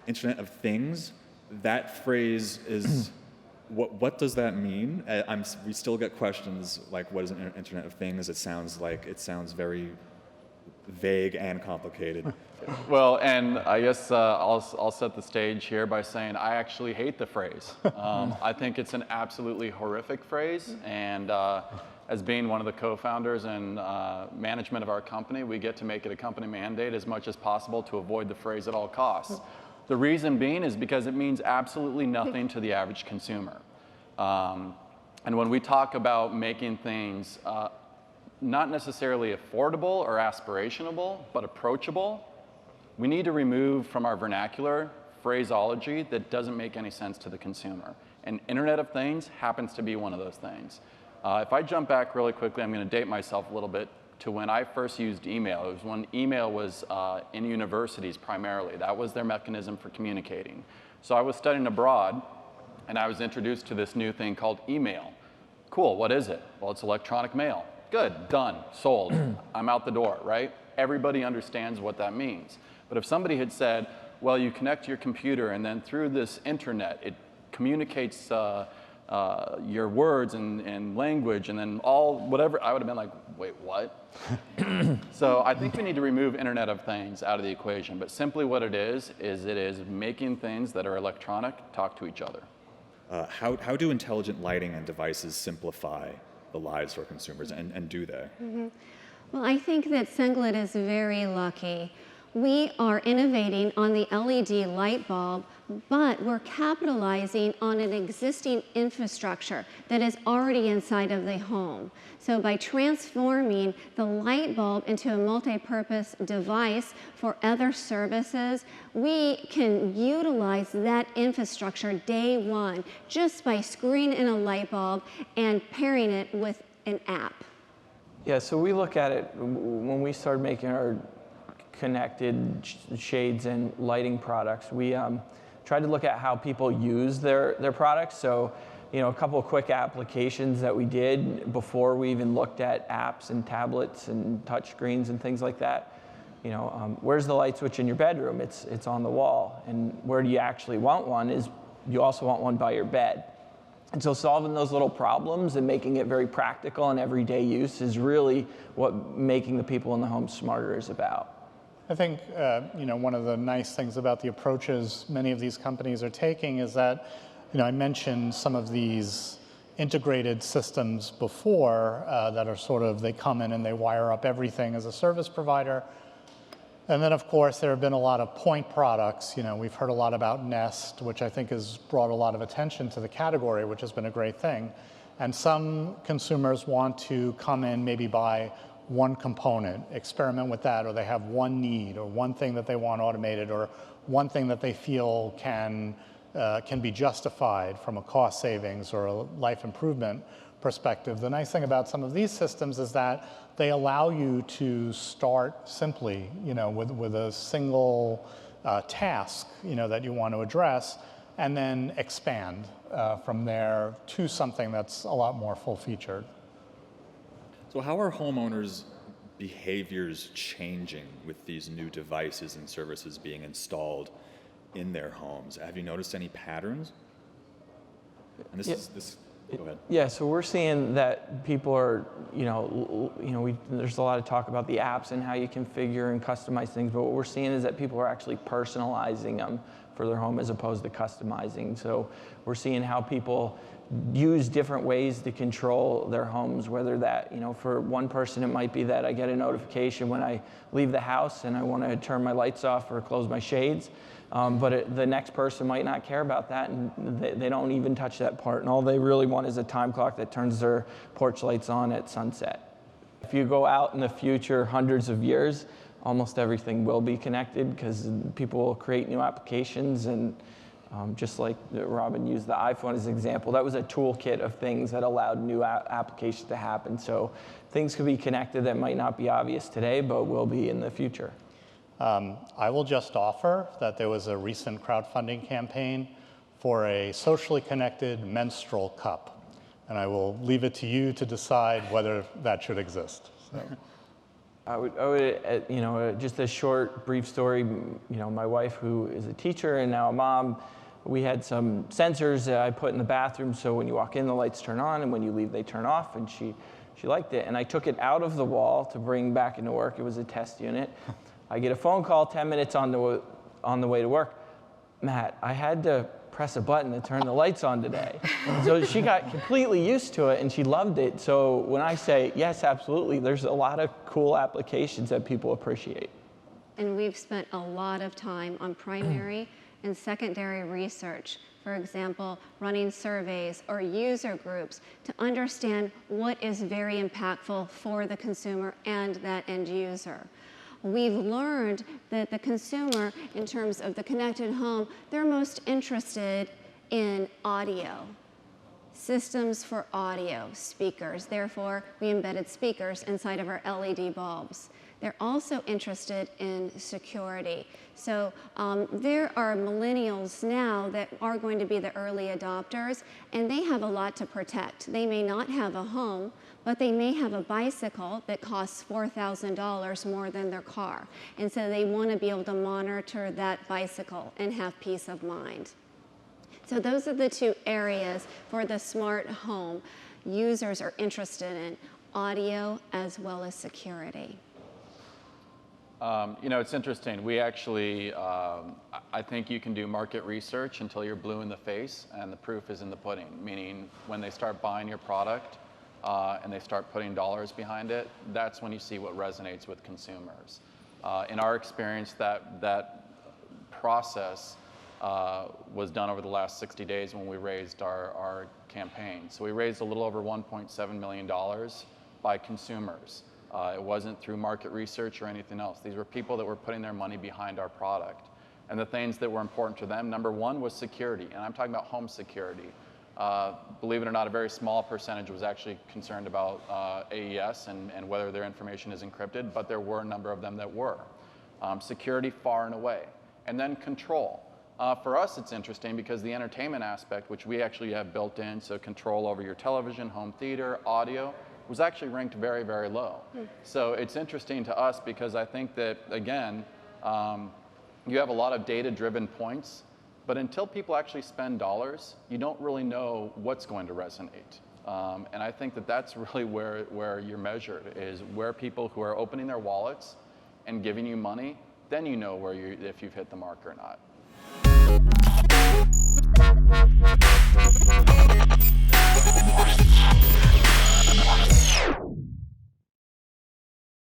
Internet of Things, that phrase is, what does that mean? We still get questions like, what is an Internet of Things? It sounds very vague and complicated. Well, and I guess I'll set the stage here by saying I actually hate the phrase. I think it's an absolutely horrific phrase, and as being one of the co-founders and management of our company, we get to make it a company mandate as much as possible to avoid the phrase at all costs. The reason being is because it means absolutely nothing to the average consumer. And when we talk about making things not necessarily affordable or aspirational, but approachable, we need to remove from our vernacular phraseology that doesn't make any sense to the consumer. And Internet of Things happens to be one of those things. If I jump back really quickly, I'm going to date myself a little bit to when I first used email. It was when email was in universities primarily. That was their mechanism for communicating. So I was studying abroad, and I was introduced to this new thing called email. Cool, what is it? Well, it's electronic mail. Good, done, sold. I'm out the door, right? Everybody understands what that means. But if somebody had said, well, you connect your computer, and then through this internet, it communicates your words and language, and then whatever, I would have been like, wait, what? So I think we need to remove Internet of Things out of the equation, but simply what it is making things that are electronic talk to each other. How do intelligent lighting and devices simplify the lives for consumers, and do they? Mm-hmm. Well, I think that Singlet is very lucky. We are innovating on the LED light bulb, but we're capitalizing on an existing infrastructure that is already inside of the home. So by transforming the light bulb into a multi-purpose device for other services, we can utilize that infrastructure day one just by screwing in a light bulb and pairing it with an app. Yeah, so we look at it when we started making our connected shades and lighting products. We tried to look at how people use their products. So, a couple of quick applications that we did before we even looked at apps and tablets and touch screens and things like that. Where's the light switch in your bedroom? It's on the wall. And where do you actually want one is you also want one by your bed. And so solving those little problems and making it very practical and everyday use is really what making the people in the home smarter is about. I think one of the nice things about the approaches many of these companies are taking is that, I mentioned some of these integrated systems before that are they come in and they wire up everything as a service provider. And then, of course, there have been a lot of point products. We've heard a lot about Nest, which I think has brought a lot of attention to the category, which has been a great thing. And some consumers want to come in, maybe buy one component, experiment with that, or they have one need, or one thing that they want automated, or one thing that they feel can be justified from a cost savings or a life improvement perspective. The nice thing about some of these systems is that they allow you to start simply, with a single task, that you want to address, and then expand from there to something that's a lot more full-featured. So how are homeowners' behaviors changing with these new devices and services being installed in their homes? Have you noticed any patterns? And go ahead. Yeah, so we're seeing that people are, there's a lot of talk about the apps and how you configure and customize things, but what we're seeing is that people are actually personalizing them for their home as opposed to customizing. So we're seeing how people use different ways to control their homes, whether that, for one person it might be that I get a notification when I leave the house and I want to turn my lights off or close my shades, but the next person might not care about that, and they don't even touch that part, and all they really want is a time clock that turns their porch lights on at sunset. If you go out in the future hundreds of years, almost everything will be connected because people will create new applications, and just like Robin used the iPhone as an example, that was a toolkit of things that allowed new applications to happen. So things could be connected that might not be obvious today, but will be in the future. I will just offer that there was a recent crowdfunding campaign for a socially connected menstrual cup. And I will leave it to you to decide whether that should exist. So. Just a short, brief story. My wife, who is a teacher and now a mom, we had some sensors that I put in the bathroom, so when you walk in, the lights turn on, and when you leave, they turn off, and she liked it. And I took it out of the wall to bring back into work. It was a test unit. I get a phone call 10 minutes on the way to work. Matt, I had to press a button to turn the lights on today. So she got completely used to it, and she loved it. So when I say, yes, absolutely, there's a lot of cool applications that people appreciate. And we've spent a lot of time on primary and secondary research. For example, running surveys or user groups to understand what is very impactful for the consumer and that end user. We've learned that the consumer, in terms of the connected home, they're most interested in audio, systems for audio, speakers. Therefore, we embedded speakers inside of our LED bulbs. They're also interested in security. So there are millennials now that are going to be the early adopters, and they have a lot to protect. They may not have a home, but they may have a bicycle that costs $4,000 more than their car. And so they want to be able to monitor that bicycle and have peace of mind. So those are the two areas for the smart home. Users are interested in audio as well as security. It's interesting. We actually, I think you can do market research until you're blue in the face, and the proof is in the pudding, meaning when they start buying your product and they start putting dollars behind it, that's when you see what resonates with consumers. In our experience, that process was done over the last 60 days when we raised our campaign. So we raised a little over $1.7 million by consumers. It wasn't through market research or anything else. These were people that were putting their money behind our product. And the things that were important to them, number one was security, and I'm talking about home security. Believe it or not, a very small percentage was actually concerned about AES and whether their information is encrypted, but there were a number of them that were. Security far and away. And then control. For us, it's interesting because the entertainment aspect, which we actually have built in, so control over your television, home theater, audio, was actually ranked very, very low. So it's interesting to us because I think that, again, you have a lot of data-driven points, but until people actually spend dollars, you don't really know what's going to resonate. And I think that that's really where you're measured, is where people who are opening their wallets and giving you money, then you know if you've hit the mark or not.